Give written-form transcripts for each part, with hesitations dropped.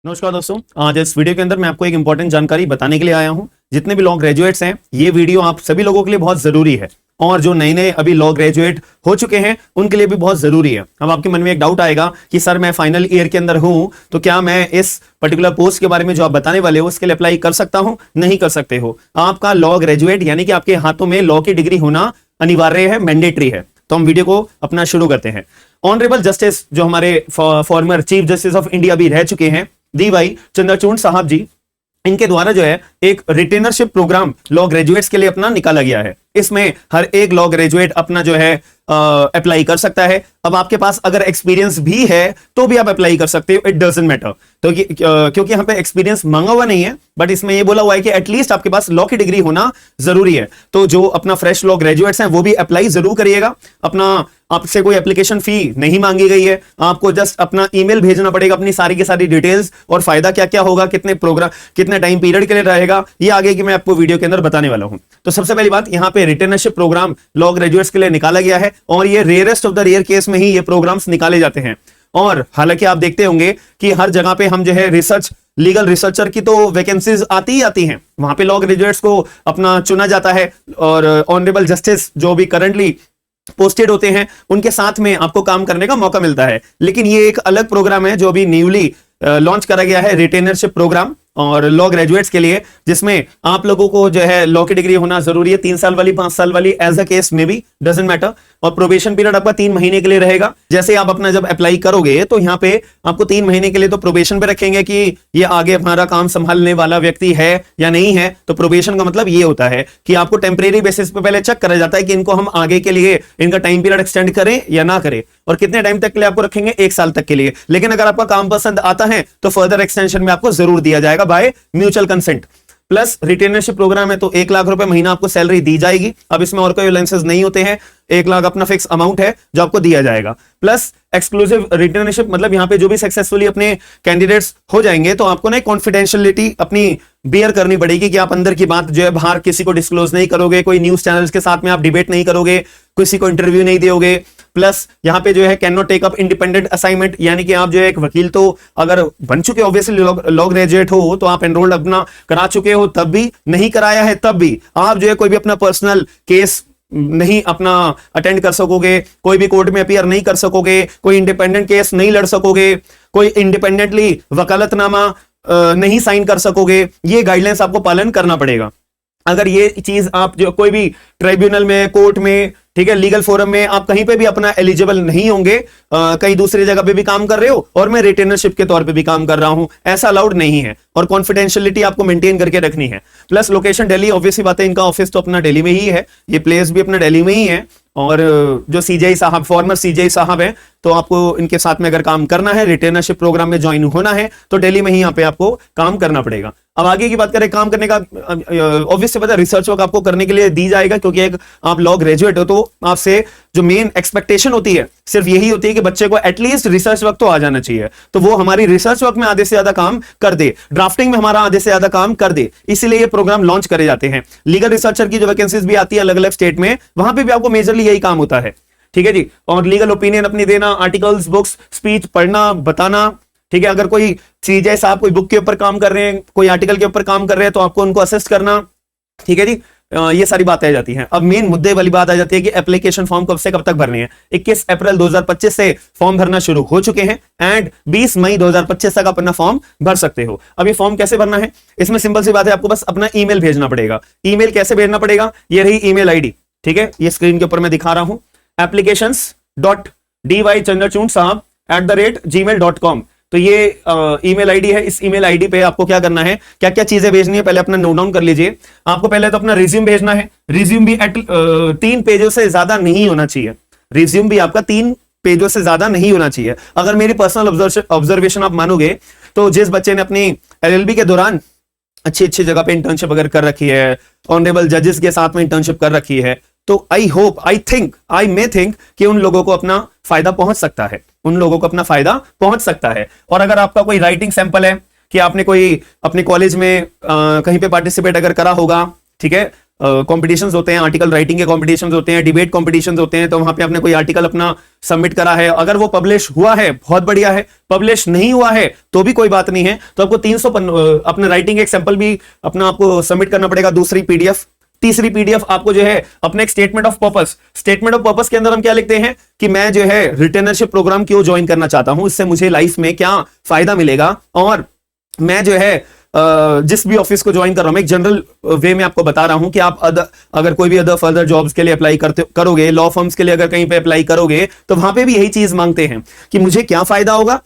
नमस्कार दोस्तों, आज इस वीडियो के अंदर मैं आपको एक इंपॉर्टेंट जानकारी बताने के लिए आया हूं। जितने भी लॉ ग्रेजुएट्स हैं, ये वीडियो आप सभी लोगों के लिए बहुत जरूरी है और जो नए नए अभी लॉ ग्रेजुएट हो चुके हैं उनके लिए भी बहुत जरूरी है। अब आपके मन में एक डाउट आएगा कि सर मैं फाइनल ईयर के अंदर हूं तो क्या मैं इस पर्टिकुलर पोस्ट के बारे में जो आप बताने वाले हो उसके लिए अप्लाई कर सकता हूं? नहीं कर सकते हो। आपका लॉ ग्रेजुएट यानी कि आपके हाथों में लॉ की डिग्री होना अनिवार्य है, मैंडेटरी है। तो हम वीडियो को अपना शुरू करते हैं। ऑनरेबल जस्टिस जो हमारे former chief justice of India भी रह चुके हैं, DY चंद्रचूड़ साहब जी, इनके द्वारा जो है एक रिटेनरशिप प्रोग्राम लॉ ग्रेजुएट्स के लिए अपना निकाला गया है। इसमें हर एक लॉ ग्रेजुएट अपना जो है अप्लाई कर सकता है। अब आपके पास अगर एक्सपीरियंस भी है तो भी आप अप्लाई कर सकते हो, इट डजंट मैटर। तो क्योंकि यहाँ पे एक्सपीरियंस मांगा हुआ नहीं है, बट इसमें ये बोला हुआ है कि एटलीस्ट आपके पास लॉ की डिग्री होना जरूरी है। तो जो अपना फ्रेश लॉ ग्रेजुएट्स हैं वो भी अप्लाई जरूर करिएगा। अपना आपसे कोई एप्लीकेशन फी नहीं मांगी गई है, आपको जस्ट अपना ईमेल भेजना पड़ेगा, अपनी सारी की सारी डिटेल्स और फायदा क्या क्या होगा, कितने प्रोग्राम कितने टाइम पीरियड के लिए रहेगा, ये आगे की मैं आपको वीडियो के अंदर बताने वाला हूं। तो सबसे पहली बात, यहाँ पे रिटेनरशिप प्रोग्राम लॉ ग्रेजुएट्स के लिए निकाला गया है और ये rarest of the rare case में ही ये प्रोग्राम्स निकाले जाते हैं। और हालांकि आप देखते होंगे कि हर जगह पे हम जो है रिसर्च लीगल रिसर्चर की तो वैकेंसीज आती ही आती हैं, वहां पे लॉ ग्रेजुएट्स को अपना चुना जाता है और ऑनरेबल जस्टिस जो भी करंटली पोस्टेड होते हैं उनके साथ में आपको काम करने का मौका मिलता है। लेकिन ये एक अलग प्रोग्राम है जो अभी न्यूली लॉन्च करा गया है, रिटेनरशिप प्रोग्राम और लॉ ग्रेजुएट्स के लिए, जिसमें आप लोगों को जो है लॉ की डिग्री होना जरूरी है। 3 साल वाली, 5 साल वाली, एज अ केस में भी डजंट मैटर। और प्रोबेशन पीरियड आपका 3 महीने के लिए रहेगा। जैसे आप अपना जब अप्लाई करोगे तो यहाँ पे आपको 3 महीने के लिए तो प्रोबेशन पे रखेंगे कि ये आगे हमारा काम संभालने वाला व्यक्ति है या नहीं है। तो प्रोबेशन का मतलब ये होता है कि आपको टेम्परेरी बेसिस पे पहले चेक करा जाता है कि इनको हम आगे के लिए इनका टाइम पीरियड एक्सटेंड करें या ना करें। और कितने टाइम तक के लिए आपको रखेंगे? 1 साल तक के लिए। लेकिन अगर आपका काम पसंद आता है तो फर्दर एक्सटेंशन में आपको जरूर दिया जाएगा by mutual consent. Plus retainership program है तो 1 लाख रुपए महीना आपको सैलरी दी जाएगी। अब इसमें और कोई अलाउंसेस नहीं होते हैं, 1 लाख अपना फिक्स अमाउंट है जो आपको दिया जाएगा। प्लस एक्सक्लूसिव रिटेनरशिप मतलब यहाँ पे जो भी सक्सेसफुली अपने कैंडिडेट्स हो जाएंगे तो आपको ना कॉन्फिडेंशियलिटी अपनी बियर करनी पड़ेगी कि आप अंदर की बात जो है बाहर किसी को डिस्क्लोज नहीं करोगे, कोई न्यूज चैनल्स के साथ में आप डिबेट नहीं करोगे, किसी को इंटरव्यू नहीं दोगे। प्लस यहाँ पे जो है can not take up independent assignment, यानी कि आप जो है एक वकील तो अगर बन चुके ऑब्वियसली लॉ ग्रेजुएट हो तो आप एनरोल्ड अपना करा चुके हो, तब भी नहीं कराया है तब भी आप जो है कोई भी अपना पर्सनल केस नहीं अपना अटेंड कर सकोगे, कोई भी कोर्ट में अपीयर नहीं कर सकोगे, कोई इंडिपेंडेंट केस नहीं लड़ सकोगे, कोई इंडिपेंडेंटली वकालतनामा नहीं साइन कर सकोगे। ये गाइडलाइंस आपको पालन करना पड़ेगा। अगर ये चीज आप जो कोई भी ट्राइब्यूनल में, कोर्ट में, ठीक है, लीगल फोरम में आप कहीं पे भी अपना एलिजिबल नहीं होंगे, कहीं दूसरी जगह पे भी काम कर रहे हो और मैं रिटेनरशिप के तौर पे भी काम कर रहा हूं, ऐसा अलाउड नहीं है। और कॉन्फिडेंशियलिटी आपको मेंटेन करके रखनी है। प्लस लोकेशन दिल्ली, ऑब्वियसली बात है, इनका ऑफिस तो अपना दिल्ली में ही है, ये प्लेस भी अपना दिल्ली में ही है। और जो CJI साहब, फॉर्मर CJI साहब हैं, तो आपको इनके साथ में अगर काम करना है, रिटेनरशिप प्रोग्राम में ज्वाइन होना है तो दिल्ली में ही यहाँ पे आपको काम करना पड़ेगा। अब आगे की बात करें काम करने का, ऑब्वियसली पता है रिसर्च वर्क आपको करने के लिए दी जाएगा क्योंकि एक आप लॉ ग्रेजुएट हो तो आपसे जो मेन एक्सपेक्टेशन होती है सिर्फ यही होती है कि बच्चे को एटलीस्ट रिसर्च वर्क तो आ जाना चाहिए। तो वो हमारी रिसर्च वर्क में आधे से ज्यादा काम कर दे, ड्राफ्टिंग में हमारा आधे से ज्यादा काम कर दे, इसीलिए ये प्रोग्राम लॉन्च करे जाते हैं। लीगल रिसर्चर की जो वैकेंसीज भी आती है अलग अलग स्टेट में, वहां पे भी आपको मेजरली यही काम होता है, ठीक है जी। और लीगल ओपिनियन अपनी देना, आर्टिकल्स, बुक्स, स्पीच पढ़ना, बताना, ठीक है। अगर कोई CJI साहब कोई बुक के ऊपर काम कर रहे हैं, कोई आर्टिकल के ऊपर काम कर रहे हैं तो आपको उनको असिस्ट करना, ठीक है जी। ये सारी बातें आ जाती हैं। अब मेन मुद्दे वाली बात आ जाती है कि एप्लीकेशन फॉर्म कब से कब तक भरने हैं। 21 अप्रैल 2025 से फॉर्म भरना शुरू हो चुके हैं एंड 20 मई 2025 तक अपना फॉर्म भर सकते हो। अब ये फॉर्म कैसे भरना है? इसमें सिंपल सी बात है, आपको बस अपना ईमेल भेजना पड़ेगा। ईमेल कैसे भेजना पड़ेगा? ये रही ईमेल आईडी, ठीक है, ये स्क्रीन के ऊपर मैं दिखा रहा हूं, applications.dychandrachud@gmail.com। तो ये ईमेल आईडी है। इस ईमेल आईडी पे आपको क्या करना है, क्या क्या चीजें भेजनी है, पहले अपना नोट डाउन कर लीजिए। आपको पहले तो अपना रिज्यूम भेजना है। रिज्यूम भी 3 पेजों से ज्यादा नहीं होना चाहिए। रिज्यूम भी आपका 3 पेजों से ज्यादा नहीं होना चाहिए। अगर मेरी पर्सनल ऑब्जर्वेशन आप मानोगे तो जिस बच्चे ने अपनी LLB के दौरान अच्छी अच्छी जगह पे इंटर्नशिप अगर कर रखी है, ऑनरेबल जजेस के साथ में इंटर्नशिप कर रखी है, तो आई मे थिंक कि उन लोगों को अपना फायदा पहुंच सकता है, उन लोगों को अपना फायदा पहुंच सकता है। और अगर आपका कोई राइटिंग सैंपल है कि आपने कोई अपने कॉलेज में कहीं पे पार्टिसिपेट अगर करा होगा, ठीक है, कॉम्पिटिशंस होते हैं, आर्टिकल राइटिंग के कॉम्पिटिशंस होते हैं, डिबेट कॉम्पिटिशंस होते हैं, तो वहां पे आपने कोई आर्टिकल अपना सबमिट करा है, अगर वो पब्लिश हुआ है बहुत बढ़िया है, पब्लिश नहीं हुआ है तो भी कोई बात नहीं है, तो आपको 300 अपने राइटिंग एक सैंपल भी अपना आपको सबमिट करना पड़ेगा, दूसरी पीडीएफ, तीसरी पीडीएफ आपको जो है अपने एक स्टेटमेंट ऑफ पर्पस के अंदर हम क्या लिखते हैं कि मैं जो है रिटेनरशिप प्रोग्राम क्यों ज्वाइन करना चाहता हूं, इससे मुझे लाइफ में क्या फायदा मिलेगा, और मैं जो है जिस भी ऑफिस को ज्वाइन कर रहा हूं, एक जनरल वे में आपको बता रहा हूं कि आप अगर कोई भी अदर फर्दर जॉब्स के लिए अप्लाई करोगे, लॉ फर्म्स के लिए अगर कहीं पे अप्लाई करोगे, तो वहां पे भी यही चीज मांगते हैं कि मुझे क्या फायदा होगा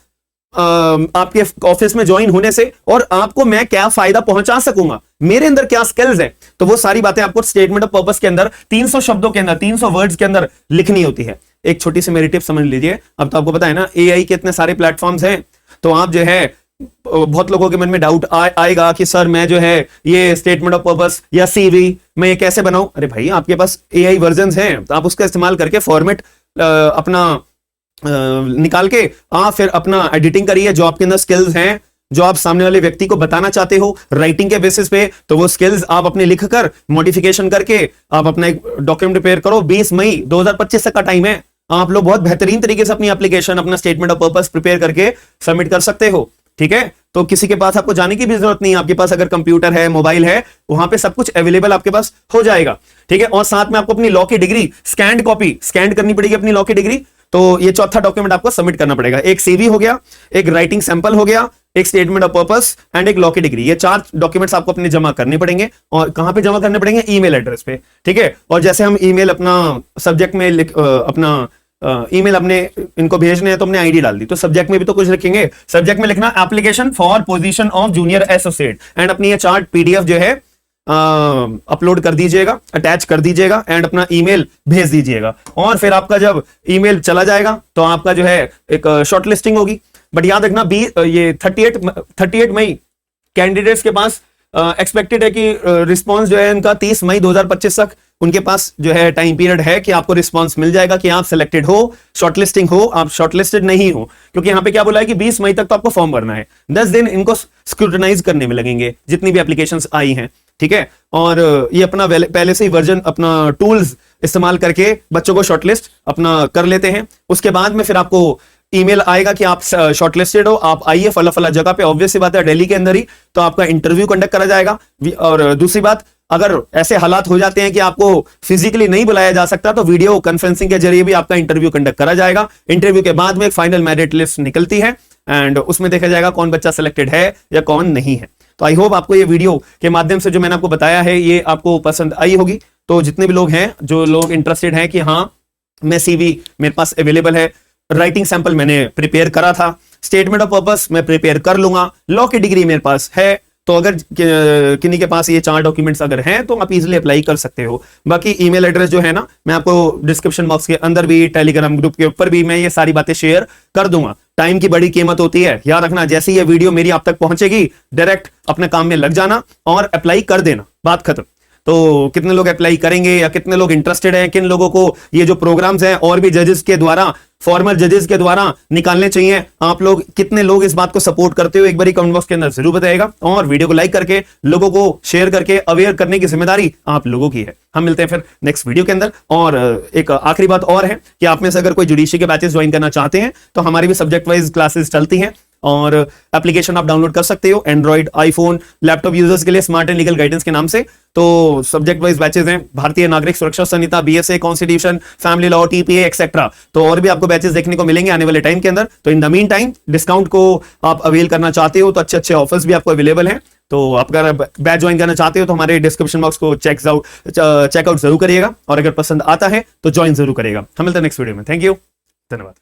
आपके ऑफिस में ज्वाइन होने से, और आपको मैं क्या फायदा पहुंचा सकूंगा, मेरे अंदर क्या स्किल्स है, तो वो सारी बातें आपको स्टेटमेंट ऑफ पर्पस के अंदर 300 शब्दों के अंदर, 300 वर्ड्स के अंदर लिखनी होती है। एक छोटी सी मेरी टिप समझ लीजिए, अब तो आपको पता है ना एआई के इतने सारे प्लेटफॉर्म्स हैं, तो आप जो है बहुत लोगों के मन में डाउट आएगा कि सर मैं जो है ये स्टेटमेंट ऑफ पर्पस या सीवी मैं ये कैसे बनाऊं। अरे भाई आपके पास एआई वर्जन्स हैं, तो आप उसका इस्तेमाल करके फॉर्मेट अपना निकाल के आप फिर अपना एडिटिंग करिए, जो आपके अंदर स्किल्स हैं, जो आप सामने वाले व्यक्ति को बताना चाहते हो राइटिंग के बेसिस पे, तो वो स्किल्स आप अपने लिखकर मॉडिफिकेशन करके आप अपना एक डॉक्यूमेंट प्रिपेयर करो। 20 मई 2025 तक का टाइम है, आप लोग बहुत बेहतरीन तरीके से अपनी एप्लीकेशन, अपना स्टेटमेंट ऑफ पर्पस प्रिपेयर करके सबमिट कर सकते हो, ठीक है। तो किसी के पास आपको जाने की भी जरूरत नहीं है, आपके पास अगर कंप्यूटर है, मोबाइल है, वहां पे सब कुछ अवेलेबल आपके पास हो जाएगा, ठीक है। और साथ में आपको अपनी लॉ की डिग्री स्कैंड कॉपी स्कैन करनी पड़ेगी अपनी लॉ की डिग्री, तो ये चौथा डॉक्यूमेंट आपको सबमिट करना पड़ेगा। एक सीवी हो गया, एक राइटिंग सैंपल हो गया, एक स्टेटमेंट ऑफ पर्पस एंड एक लॉ की डिग्री, ये 4 डॉक्यूमेंट्स आपको अपने जमा करने पड़ेंगे। और कहां पे जमा करने पड़ेंगे? ईमेल एड्रेस पे, ठीक है। और जैसे हम ईमेल अपना सब्जेक्ट में अपना ईमेल अपने इनको भेजने हैं, तो हमने आईडी डाल दी, तो सब्जेक्ट में भी तो कुछ लिखेंगे, सब्जेक्ट में लिखना application for position of junior associate, and अपनी ये 4 पीडीएफ जो है अपलोड कर दीजिएगा, अटैच कर दीजिएगा एंड अपना ईमेल भेज दीजिएगा। और फिर आपका जब ईमेल चला जाएगा तो आपका जो है एक शॉर्ट लिस्टिंग होगी। बट याद रखना ये 38 मई कैंडिडेट्स के पास एक्सपेक्टेड है कि रिस्पांस जो है इनका 30 मई 2025 तक उनके पास जो है टाइम पीरियड है कि आपको रिस्पांस मिल जाएगा कि आप सिलेक्टेड हो, शॉर्टलिस्टिंग हो, आप शॉर्टलिस्टेड नहीं हो, क्योंकि यहां पे क्या बोला है कि 20 मई तक तो आपको फॉर्म भरना है, 10 दिन इनको स्क्रूटनाइज करने में लगेंगे जितनी भी एप्लीकेशंस आई हैं, ठीक है। और ये अपना पहले से ही वर्जन अपना टूल्स इस्तेमाल करके बच्चों को शॉर्टलिस्ट अपना कर लेते हैं। उसके बाद में फिर आपको ईमेल आएगा कि आप शॉर्टलिस्टेड हो, आप आइए फला फला जगह पे, ऑब्वियस सी बात है दिल्ली के अंदर ही, तो आपका इंटरव्यू कंडक्ट करा जाएगा। और दूसरी बात, अगर ऐसे हालात हो जाते हैं कि आपको फिजिकली नहीं बुलाया जा सकता, तो वीडियो कॉन्फ्रेंसिंग के जरिए भी आपका इंटरव्यू कंडक्ट करा जाएगा। इंटरव्यू के बाद में एक फाइनल मेरिट लिस्ट निकलती है एंड उसमें देखा जाएगा कौन बच्चा सिलेक्टेड है या कौन नहीं है। तो आई होप आपको ये वीडियो के माध्यम से जो मैंने आपको बताया है ये आपको पसंद आई होगी। तो जितने भी लोग हैं, जो लोग इंटरेस्टेड हैं कि हाँ मैं सीवी मेरे पास अवेलेबल है, राइटिंग सैंपल मैंने प्रिपेयर करा था, स्टेटमेंट ऑफ पर्पस मैं प्रिपेयर कर लूंगा, लॉ की डिग्री मेरे पास है, तो अगर किन्हीं के पास ये 4 डॉक्यूमेंट्स अगर हैं तो आप इजीली अप्लाई कर सकते हो। बाकी ईमेल एड्रेस जो है ना, मैं आपको डिस्क्रिप्शन बॉक्स के अंदर भी, टेलीग्राम ग्रुप के ऊपर भी मैं ये सारी बातें शेयर कर दूंगा। टाइम की बड़ी कीमत होती है, याद रखना, जैसे ये वीडियो मेरी आप तक पहुंचेगी डायरेक्ट अपने काम में लग जाना और अप्लाई कर देना, बात खत्म। तो कितने लोग अप्लाई करेंगे या कितने लोग इंटरेस्टेड हैं, किन लोगों को ये जो प्रोग्राम्स हैं और भी जजेस के द्वारा, फॉर्मल जजेस के द्वारा निकालने चाहिए, आप लोग कितने लोग इस बात को सपोर्ट करते हो, एक बार कमेंट बॉक्स के अंदर जरूर बताइएगा। और वीडियो को लाइक करके लोगों को शेयर करके अवेयर करने की जिम्मेदारी आप लोगों की है। हम मिलते हैं फिर नेक्स्ट वीडियो के अंदर। और एक आखिरी बात और है कि आप में से अगर कोई जुडिशरी के बैचेस ज्वाइन करना चाहते हैं तो हमारी भी सब्जेक्ट वाइज क्लासेस चलती हैं और एप्लीकेशन आप डाउनलोड कर सकते हो एंड्रॉइड, आईफोन, लैपटॉप यूजर्स के लिए स्मार्ट एंड लीगल गाइडेंस के नाम से। तो सब्जेक्ट वाइज बैचेस हैं, Bharatiya Nagarik Suraksha Sanhita, BSA, constitution, family law, TPA etcetera. तो और भी आपको बैचेस देखने को मिलेंगे आने वाले टाइम के अंदर। तो in the mean time discount को आप अवेल करना चाहते हो तो अच्छे अच्छे ऑफर्स भी आपको अवेलेबल हैं। तो आप अगर बैच ज्वाइन करना चाहते हो तो हमारे डिस्क्रिप्शन बॉक्स को चेकआउट जरूर करिएगा और अगर पसंद आता है तो ज्वाइन जरूर करिएगा। हम मिलते हैं नेक्स्ट वीडियो में। थैंक यू, धन्यवाद।